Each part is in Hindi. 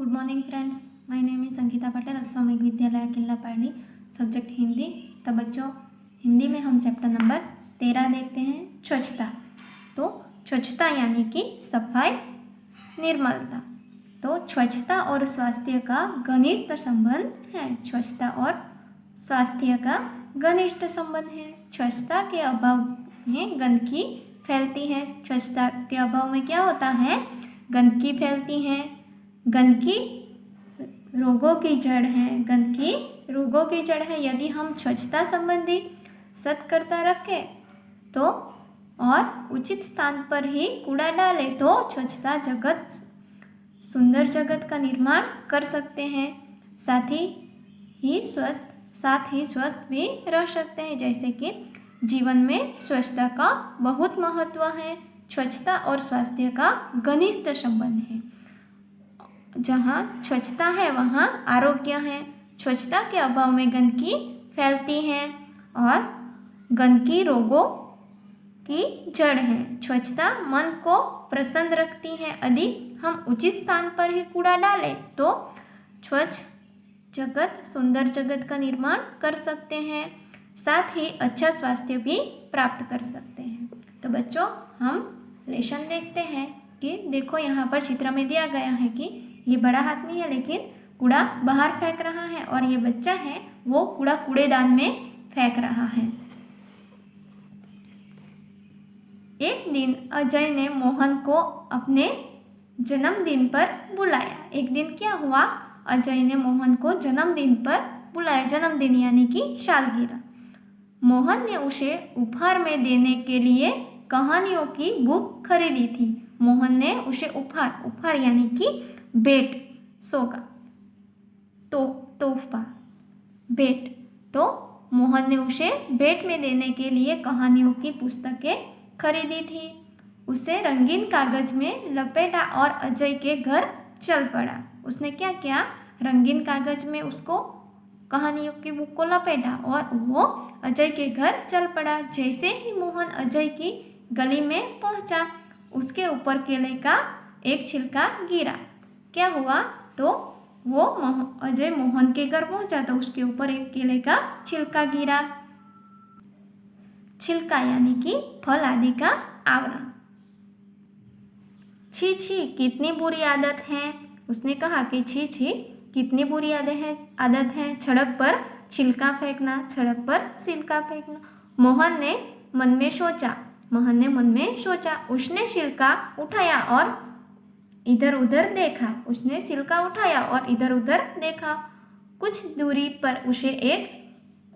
Good morning friends, my name is Sangeeta Patel, Ashwamegh Vidyalaya Killapadi, subject Hindi. तो बच्चों, हिंदी में हम चैप्टर नंबर 13 देखते हैं, स्वच्छता। तो स्वच्छता यानी कि सफाई, निर्मलता। तो स्वच्छता और स्वास्थ्य का घनिष्ठ संबंध है। स्वच्छता और स्वास्थ्य का घनिष्ठ संबंध है। स्वच्छता के अभाव में गंदगी फैलती है। स्वच्छता के अभाव में क्या होता है? गंदगी फैलती है। गंदगी रोगों की जड़ है। गंदगी रोगों की जड़ है। यदि हम स्वच्छता संबंधी सतर्कता रखें तो और उचित स्थान पर ही कूड़ा डालें तो स्वच्छता जगत, सुंदर जगत का निर्माण कर सकते हैं। साथ ही स्वस्थ भी रह सकते हैं। जैसे कि जीवन में स्वच्छता का बहुत महत्व है। स्वच्छता और स्वास्थ्य का घनिष्ठ संबंध है। जहाँ स्वच्छता है वहाँ आरोग्य है। स्वच्छता के अभाव में गंदगी फैलती है और गंदगी रोगों की जड़ है। स्वच्छता मन को प्रसन्न रखती है। यदि हम उचित स्थान पर ही कूड़ा डालें तो स्वच्छ जगत, सुंदर जगत का निर्माण कर सकते हैं। साथ ही अच्छा स्वास्थ्य भी प्राप्त कर सकते हैं। तो बच्चों, हम लेसन देखते हैं कि देखो यहाँ पर चित्र में दिया गया है कि ये बड़ा आदमी है लेकिन कूड़ा बाहर फेंक रहा है और ये बच्चा है वो कूड़ा कूड़ेदान में फेंक रहा है। एक दिन अजय ने मोहन को अपने जन्मदिन पर बुलाया। एक दिन क्या हुआ? अजय ने मोहन को जन्मदिन पर बुलाया। जन्मदिन यानी कि सालगिरह। मोहन ने उसे उपहार में देने के लिए कहानियों की बुक खरीदी थी। मोहन ने उसे उपहार यानी कि भेंट, सौगात, तोहफा, भेंट। तो मोहन ने उसे भेंट में देने के लिए कहानियों की पुस्तकें खरीदी थी। उसे रंगीन कागज में लपेटा और अजय के घर चल पड़ा। उसने क्या किया? रंगीन कागज में उसको कहानियों की बुक को लपेटा और वो अजय के घर चल पड़ा। जैसे ही मोहन अजय की गली में पहुंचा, उसके ऊपर केले का एक छिलका गिरा। क्या हुआ? तो वो अजय मोहन के घर पहुंचा तो उसके ऊपर एक केले का छिलका गिरा। छिलका यानी कि फल आदि का आवरण। छी छी, कितनी बुरी आदत है। उसने कहा कि छी छी, कितनी बुरी आदत है सड़क पर छिलका फेंकना, सड़क पर छिलका फेंकना। मोहन ने मन में सोचा। उसने छिलका उठाया और इधर उधर देखा। कुछ दूरी पर उसे एक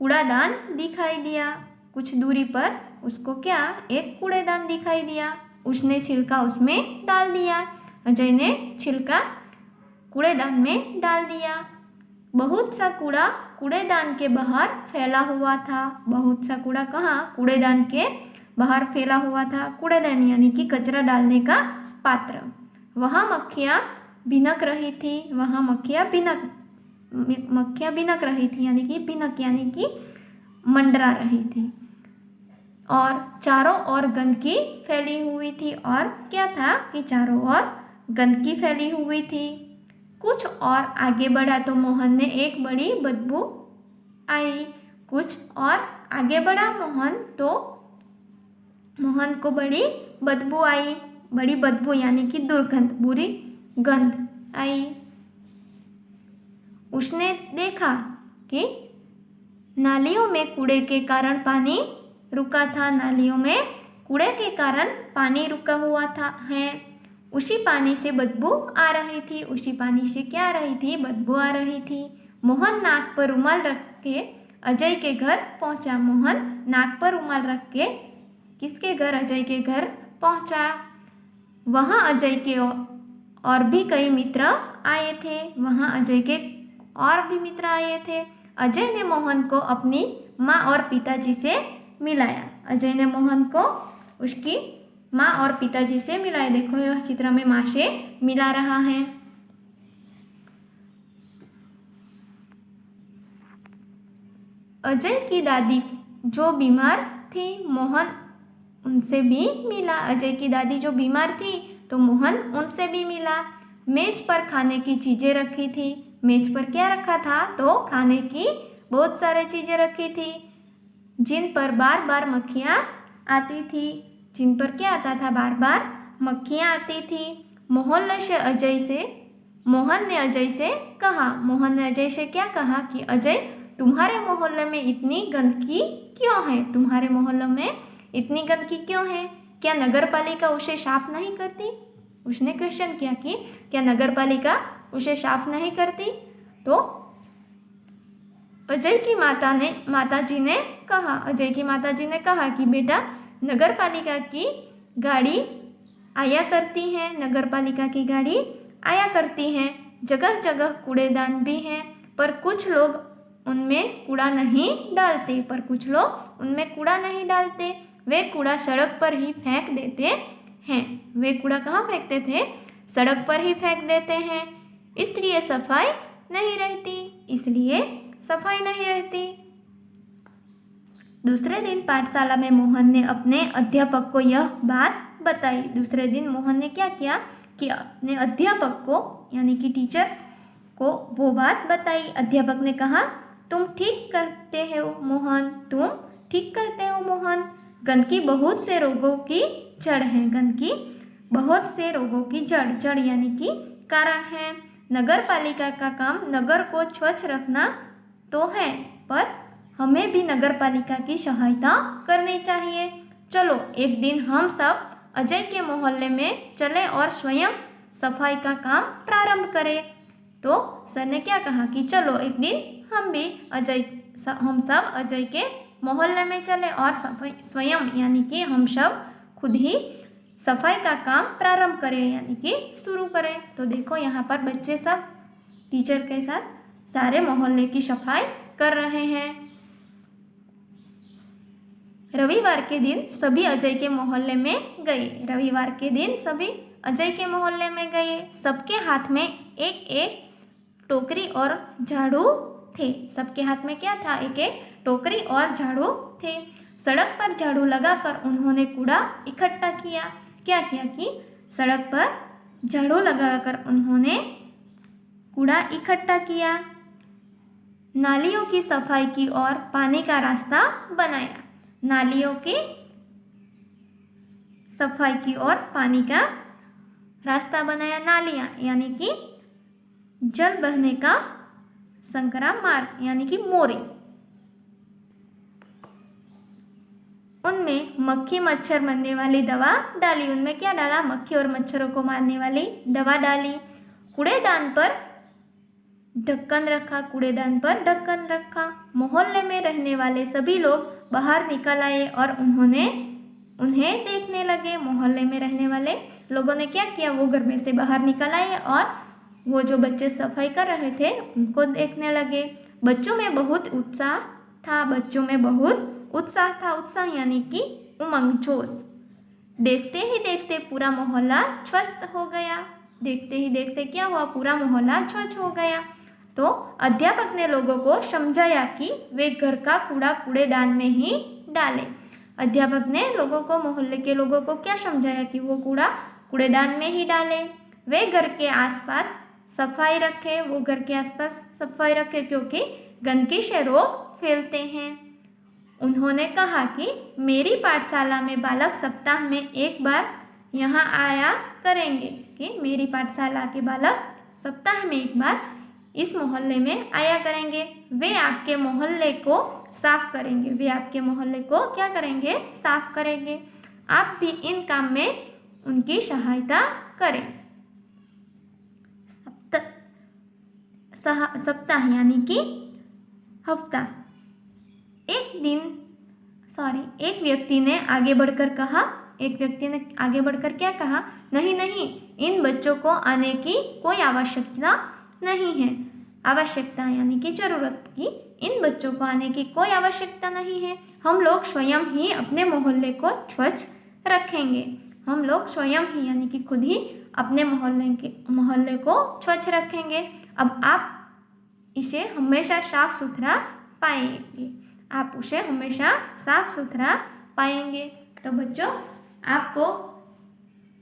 कूड़ादान दिखाई दिया। कुछ दूरी पर उसको क्या? एक कूड़ेदान दिखाई दिया। उसने छिलका उसमें डाल दिया। अजय ने छिलका कूड़ेदान में डाल दिया। बहुत सा कूड़ा कूड़ेदान के बाहर फैला हुआ था। बहुत सा कूड़ा कहाँ? कूड़ेदान के बाहर फैला हुआ था। कूड़ेदान यानी कि कचरा डालने का पात्र। वहाँ मक्खियाँ भिनक रही थी। यानी कि मंडरा रही थी। और चारों ओर गंदगी फैली हुई थी। और क्या था कि चारों ओर गंदगी फैली हुई थी। कुछ और आगे बढ़ा तो मोहन ने एक बड़ी बदबू आई। कुछ और आगे बढ़ा मोहन को बड़ी बदबू आई। बड़ी बदबू यानी कि दुर्गंध, बुरी गंध आई। उसने देखा कि नालियों में कूड़े के कारण पानी रुका था। नालियों में कूड़े के कारण पानी रुका हुआ है। उसी पानी से बदबू आ रही थी। बदबू आ रही थी। मोहन नाक पर रुमाल रख के अजय के घर पहुंचा। मोहन नाक पर रुमाल रख के किसके घर? अजय के घर पहुंचा। वहाँ अजय के और भी कई मित्र आए थे। अजय ने मोहन को अपनी माँ और पिताजी से मिलाया। अजय ने मोहन को उसकी माँ और पिताजी से मिलाया। देखो यह चित्र में माँ से मिला रहा है। अजय की दादी जो बीमार थी, मोहन उनसे भी मिला। अजय की दादी जो बीमार थी तो मोहन उनसे भी मिला। मेज पर खाने की चीज़ें रखी थी। मेज पर क्या रखा था? तो खाने की बहुत सारे चीज़ें रखी थी जिन पर बार बार मक्खियाँ आती थी। जिन पर क्या आता था? बार बार मक्खियाँ आती थी। मोहन ने अजय से कहा, मोहन ने अजय से क्या कहा कि अजय, तुम्हारे मोहल्ले में इतनी गंदगी क्यों है? तुम्हारे मोहल्ले में इतनी गंदगी क्यों है? क्या नगर पालिका उसे साफ नहीं करती? उसने क्वेश्चन किया कि क्या नगर पालिका उसे साफ नहीं करती? तो अजय की माताजी ने कहा कि बेटा, नगर पालिका की गाड़ी आया करती है, नगर पालिका की गाड़ी आया करती है। जगह जगह कूड़ेदान भी हैं, पर कुछ लोग उनमें कूड़ा नहीं डालते। वे कूड़ा सड़क पर ही फेंक देते हैं। वे कूड़ा कहाँ फेंकते थे? सड़क पर ही फेंक देते हैं। इसलिए सफाई नहीं रहती। दूसरे दिन पाठशाला में मोहन ने अपने अध्यापक को यह बात बताई। दूसरे दिन मोहन ने क्या किया कि अपने अध्यापक को यानी कि टीचर को वो बात बताई। अध्यापक ने कहा, तुम ठीक कहते हो मोहन, गंदगी बहुत से रोगों की जड़ है। गंदगी बहुत से रोगों की जड़ यानी कि कारण है। नगर पालिका का काम नगर को स्वच्छ रखना तो है, पर हमें भी नगर पालिका की सहायता करनी चाहिए। चलो एक दिन हम सब अजय के मोहल्ले में चले और स्वयं सफाई का काम प्रारंभ करें। तो सर ने क्या कहा कि चलो एक दिन हम सब अजय के मोहल्ले में चले और स्वयं यानी कि हम सब खुद ही सफाई का काम प्रारंभ करें यानी कि शुरू करें। तो देखो यहाँ पर बच्चे सब टीचर के साथ सारे मोहल्ले की सफाई कर रहे हैं। रविवार के दिन सभी अजय के मोहल्ले में गए। सबके हाथ में एक टोकरी और झाड़ू थे। सबके हाथ में क्या था? एक टोकरी और झाड़ू थे। सड़क पर झाड़ू लगाकर उन्होंने कूड़ा इकट्ठा किया। क्या किया कि सड़क पर झाड़ू लगाकर उन्होंने कूड़ा इकट्ठा किया। नालियों की सफाई की और पानी का रास्ता बनाया। नालियों की सफाई की और पानी का रास्ता बनाया। नालियाँ यानी कि जल बहने का संकरा मार्ग यानी कि मोरी। उनमें मक्खी मच्छर मरने वाली दवा डाली। उनमें क्या डाला? मक्खी और मच्छरों को मारने वाली दवा डाली। कूड़ेदान पर ढक्कन रखा। मोहल्ले में रहने वाले सभी लोग बाहर निकल आए और उन्हें देखने लगे। मोहल्ले में रहने वाले लोगों ने क्या किया? वो घर में से बाहर निकल आए और वो जो बच्चे सफाई कर रहे थे उनको देखने लगे। बच्चों में बहुत उत्साह था। उत्साह यानी कि उमंग, जोश। देखते ही देखते पूरा मोहल्ला स्वच्छ हो गया। देखते ही देखते क्या हुआ? पूरा मोहल्ला स्वच्छ हो गया। तो अध्यापक ने लोगों को समझाया कि वे घर का कूड़ा कूड़ेदान में ही डालें। अध्यापक ने मोहल्ले के लोगों को क्या समझाया कि वो कूड़ा कूड़ेदान में ही डालें। वे घर के आसपास सफाई रखें क्योंकि गंदगी से रोग फैलते हैं। उन्होंने कहा कि मेरी पाठशाला में बालक सप्ताह में एक बार यहाँ आया करेंगे। कि मेरी पाठशाला के बालक सप्ताह में एक बार इस मोहल्ले में आया करेंगे। वे आपके मोहल्ले को साफ करेंगे। आप भी इन काम में उनकी सहायता करें। सप्ताह यानी कि हफ्ता। एक व्यक्ति ने आगे बढ़कर क्या कहा? नहीं, इन बच्चों को आने की कोई आवश्यकता नहीं है। आवश्यकता यानी कि जरूरत की। इन बच्चों को आने की कोई आवश्यकता नहीं है। हम लोग स्वयं ही अपने मोहल्ले को स्वच्छ रखेंगे। यानी कि खुद ही अपने मोहल्ले को स्वच्छ रखेंगे। अब आप इसे हमेशा साफ सुथरा पाएंगे। तो बच्चों, आपको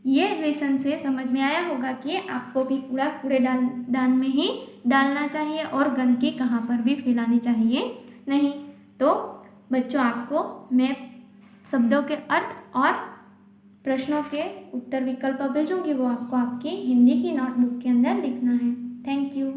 ये लेसन से समझ में आया होगा कि आपको भी कूड़ा कूड़ेदान में ही डालना चाहिए और गंदगी कहाँ पर भी फैलानी चाहिए नहीं। तो बच्चों, आपको मैं शब्दों के अर्थ और प्रश्नों के उत्तर विकल्प भेजूंगी, वो आपको आपकी हिंदी की नोटबुक के अंदर लिखना है। Thank you.